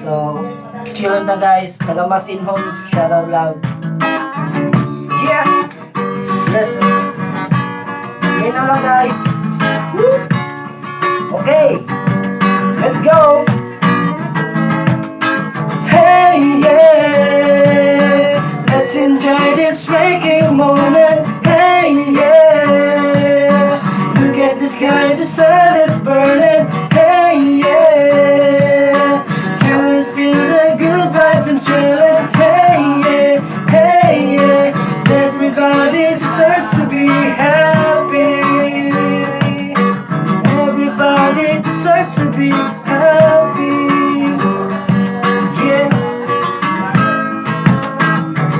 So, chill na guys. Nagamasin home. Shout out loud. Yeah! Listen. Yun na lang guys. Woo! Okay! Let's go! Hey, yeah! Let's enjoy this waking moment. Hey, yeah! Look at the sky, the sun is burning. Hey, yeah! Can we feel the good vibes and chillin'? Hey, yeah! Hey, yeah! Everybody deserves to be happy. Everybody deserves to be happy. Yeah.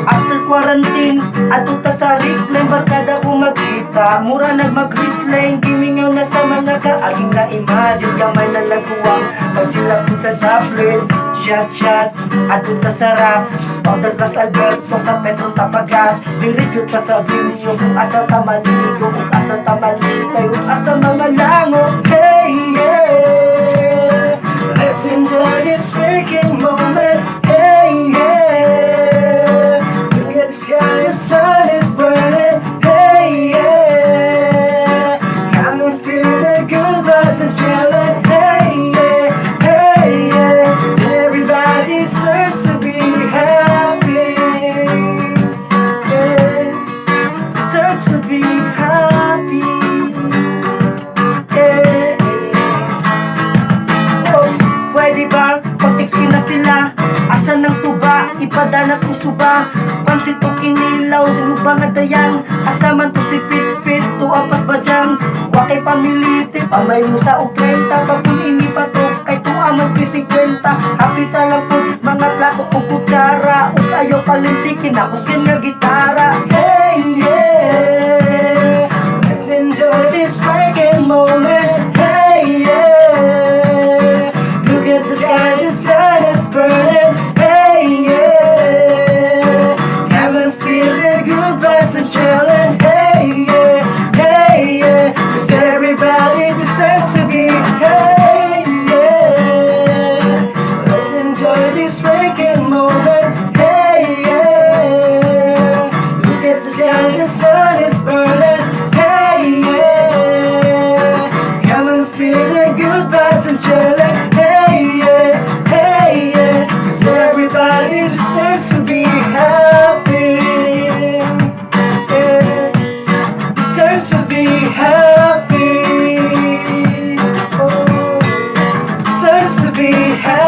After quarantine, ato ta sa reclaim, barkada ko magkita. Mura nagmag-wristline, gimingaw na sa mga kaaging na imagine. Kamay na laguwang, pagsilap sa tablet. Shot, ato ta sa racks. Powder ta sa Alberto, sa Petron tapagas. Diretso ta sa binyo, kung asa ta maligo, kung asa ta malipay, kung asa mga lango. Hey, yeah! Let's enjoy this freaking moment. Hey, yeah! Look at the sky, the sun is burning. Hey, yeah! Come and feel the good vibes and chillin'. Hey, yeah! Hey, yeah! 'Cause everybody deserves to be happy. Yeah, deserves to be happy. Yeah. Oops, pwede ba? Pag-text na sila. Asan ng tuba? Ipadana kong suba. Pansit o kinilaw, sinubang at dayan. Asaman to si Pit-Pit, to apas ba dyan? Wakay pamiliti, pamay mo sa o 30. Kapun ini pa to, kay to amang P50. Happy talang po, mga plato o kutsara. O kayo kalintikin, nakuskin nga gitara. Hey, yeah! Let's enjoy this freaking moment. Hey, yeah! Look at the sky, the sun is burning. Hey, yeah! Come and feel the good vibes and chillin'. Hey, yeah! Hey, yeah! 'Cause everybody deserves to be. Hey, yeah! Let's enjoy this freaking moment. Hey, yeah! Look at the sky, the sun is burning. Hey, yeah! Come and feel the good vibes and chillin'. Hey, yeah! Hey, yeah! 'Cause everybody deserves to be happy. Yeah, deserves to be happy. Oh, deserves to be happy.